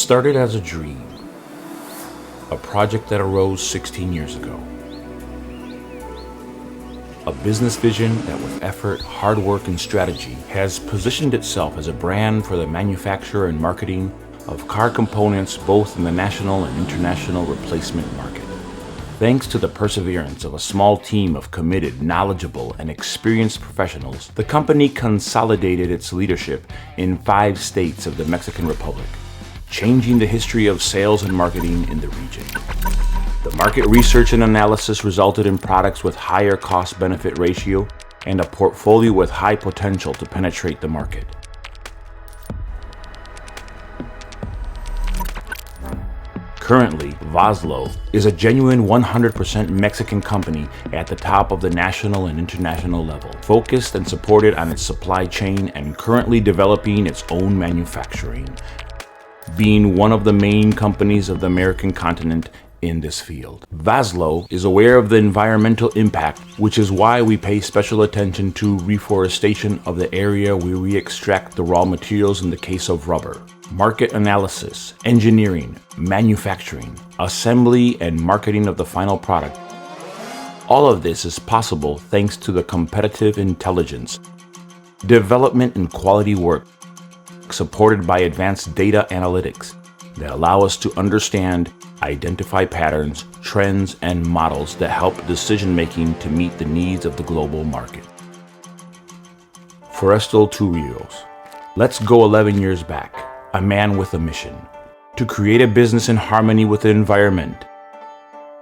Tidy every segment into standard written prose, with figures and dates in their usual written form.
started as a dream, a project that arose 16 years ago. A business vision that with effort, hard work, and strategy has positioned itself as a brand for the manufacture and marketing of car components both in the national and international replacement market. Thanks to the perseverance of a small team of committed, knowledgeable, and experienced professionals, the company consolidated its leadership in 5 states of the Mexican Republic, changing the history of sales and marketing in the region. The market research and analysis resulted in products with higher cost-benefit ratio and a portfolio with high potential to penetrate the market. Currently, Vazlo is a genuine 100% Mexican company at the top of the national and international level, focused and supported on its supply chain and currently developing its own manufacturing, being one of the main companies of the American continent in this field. Vazlo is aware of the environmental impact, which is why we pay special attention to reforestation of the area where we extract the raw materials in the case of rubber. Market analysis, engineering, manufacturing, assembly, and marketing of the final product. All of this is possible thanks to the competitive intelligence, development, and quality work supported by advanced data analytics that allow us to understand, identify patterns, trends, and models that help decision-making to meet the needs of the global market. Forestal Two Rios. Let's go 11 years back. A man with a mission to create a business in harmony with the environment.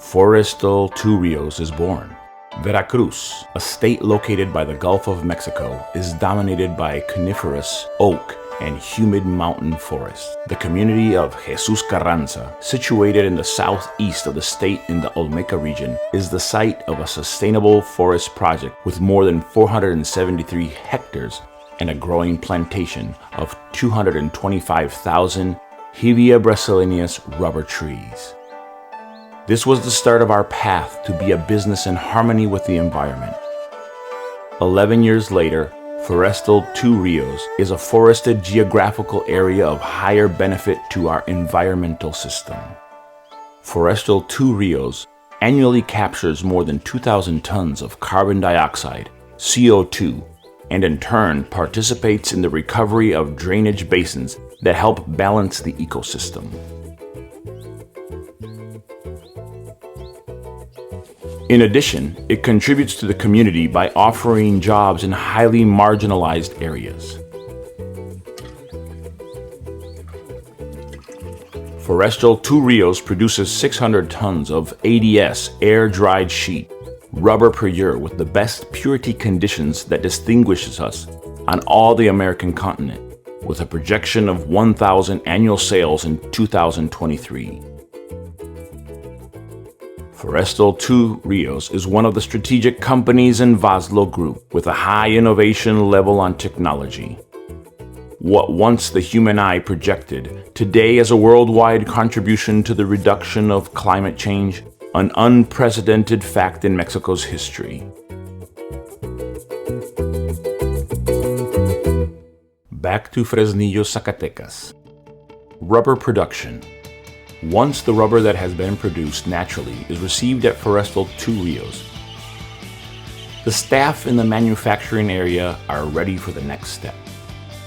Forestal Two Rios is born. Veracruz, a state located by the Gulf of Mexico, is dominated by coniferous, oak, and humid mountain forests. The community of Jesus Carranza, situated in the southeast of the state in the Olmeca region, is the site of a sustainable forest project with more than 473 hectares and a growing plantation of 225,000 Hevea brasiliensis rubber trees. This was the start of our path to be a business in harmony with the environment. 11 years later, Forestal Two Rios is a forested geographical area of higher benefit to our environmental system. Forestal Two Rios annually captures more than 2,000 tons of carbon dioxide, CO2, and in turn participates in the recovery of drainage basins that help balance the ecosystem. In addition, it contributes to the community by offering jobs in highly marginalized areas. Forestal Two Rios produces 600 tons of ADS, air-dried sheet, rubber per year with the best purity conditions that distinguishes us on all the American continent, with a projection of 1,000 annual sales in 2023. Forestal Two Rios is one of the strategic companies in Vazlo Group with a high innovation level on technology. What once the human eye projected, today as a worldwide contribution to the reduction of climate change, an unprecedented fact in Mexico's history. Back to Fresnillo, Zacatecas. Rubber production. Once the rubber that has been produced naturally is received at Forestal Two Rios, the staff in the manufacturing area are ready for the next step.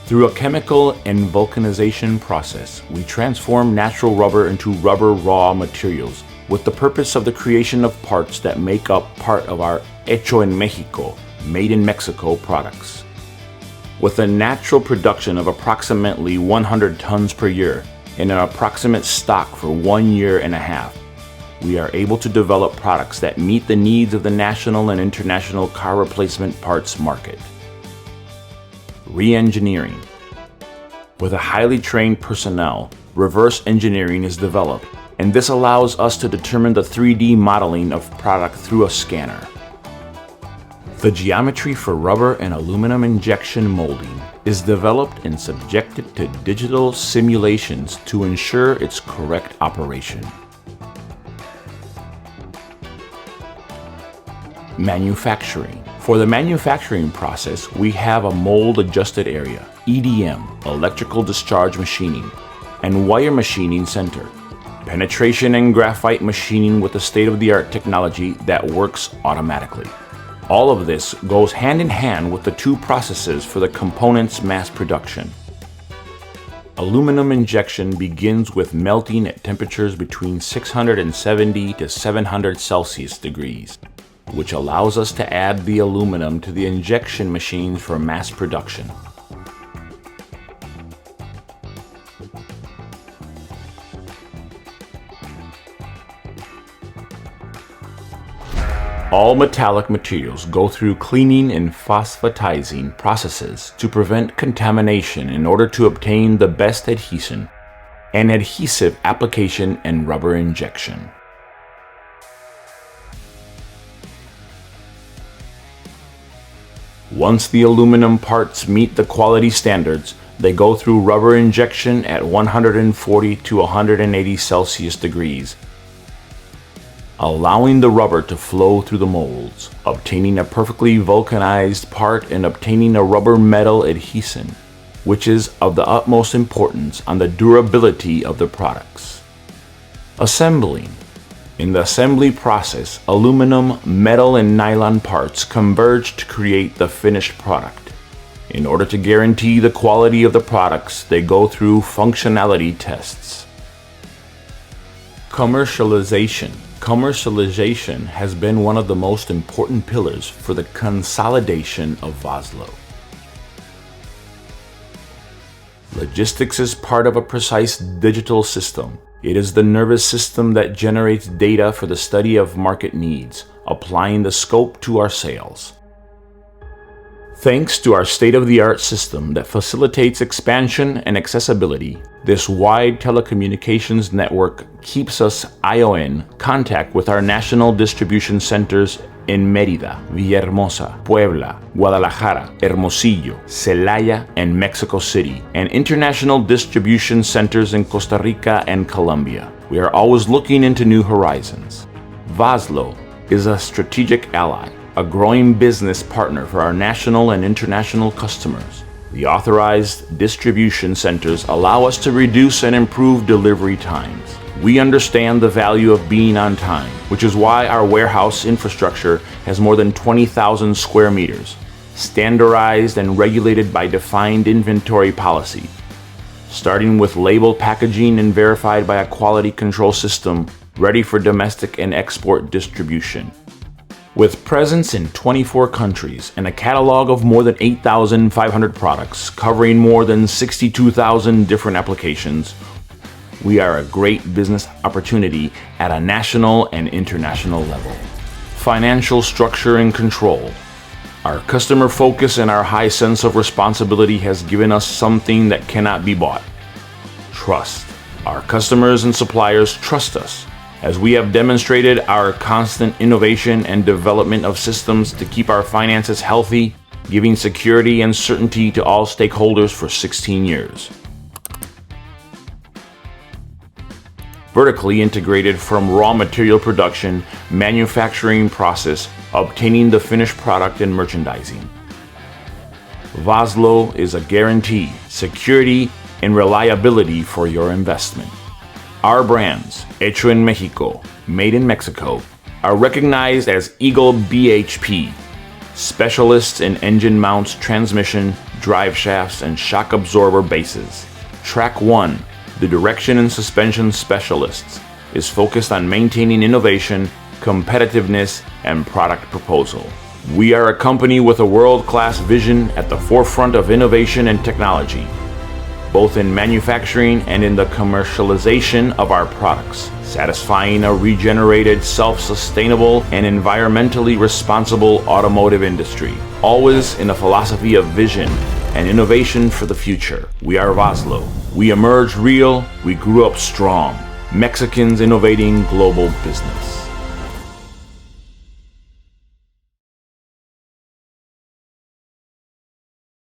Through a chemical and vulcanization process, we transform natural rubber into rubber raw materials with the purpose of the creation of parts that make up part of our Hecho en Mexico, made in Mexico products. With a natural production of approximately 100 tons per year and an approximate stock for 1 year and a half, we are able to develop products that meet the needs of the national and international car replacement parts market. Re-engineering. With a highly trained personnel, reverse engineering is developed, and this allows us to determine the 3D modeling of product through a scanner. The geometry for rubber and aluminum injection molding is developed and subjected to digital simulations to ensure its correct operation. Manufacturing. For the manufacturing process, we have a mold adjusted area, EDM, electrical discharge machining, and wire machining center. Penetration and graphite machining with a state-of-the-art technology that works automatically. All of this goes hand in hand with the two processes for the components mass production. Aluminum injection begins with melting at temperatures between 670 to 700 Celsius degrees, which allows us to add the aluminum to the injection machines for mass production. All metallic materials go through cleaning and phosphatizing processes to prevent contamination in order to obtain the best adhesion and adhesive application and rubber injection. Once the aluminum parts meet the quality standards, they go through rubber injection at 140 to 180 Celsius degrees, allowing the rubber to flow through the molds, obtaining a perfectly vulcanized part and obtaining a rubber metal adhesion, which is of the utmost importance on the durability of the products. Assembling. In the assembly process, aluminum, metal, and nylon parts converge to create the finished product. In order to guarantee the quality of the products, they go through functionality tests. Commercialization. Commercialization has been one of the most important pillars for the consolidation of Vazlo. Logistics is part of a precise digital system. It is the nervous system that generates data for the study of market needs, applying the scope to our sales. Thanks to our state-of-the-art system that facilitates expansion and accessibility, this wide telecommunications network keeps us in contact with our national distribution centers in Mérida, Villahermosa, Puebla, Guadalajara, Hermosillo, Celaya, and Mexico City, and international distribution centers in Costa Rica and Colombia. We are always looking into new horizons. Vazlo is a strategic ally, a growing business partner for our national and international customers. The authorized distribution centers allow us to reduce and improve delivery times. We understand the value of being on time, which is why our warehouse infrastructure has more than 20,000 square meters, standardized and regulated by defined inventory policy, starting with label packaging and verified by a quality control system ready for domestic and export distribution. With presence in 24 countries and a catalog of more than 8,500 products covering more than 62,000 different applications, we are a great business opportunity at a national and international level. Financial structure and control. Our customer focus and our high sense of responsibility has given us something that cannot be bought: trust. Our customers and suppliers trust us, as we have demonstrated our constant innovation and development of systems to keep our finances healthy, giving security and certainty to all stakeholders for 16 years. Vertically integrated from raw material production, manufacturing process, obtaining the finished product and merchandising. Vazlo is a guarantee, security, and reliability for your investment. Our brands, Hecho en Mexico, Made in Mexico, are recognized as Eagle BHP, specialists in engine mounts, transmission, drive shafts, and shock absorber bases. Track 1, the direction and suspension specialists, is focused on maintaining innovation, competitiveness, and product proposal. We are a company with a world-class vision at the forefront of innovation and technology, both in manufacturing and in the commercialization of our products, satisfying a regenerated, self-sustainable, and environmentally responsible automotive industry, always in a philosophy of vision and innovation for the future. We are Vazlo. We emerged real, we grew up strong. Mexicans innovating global business.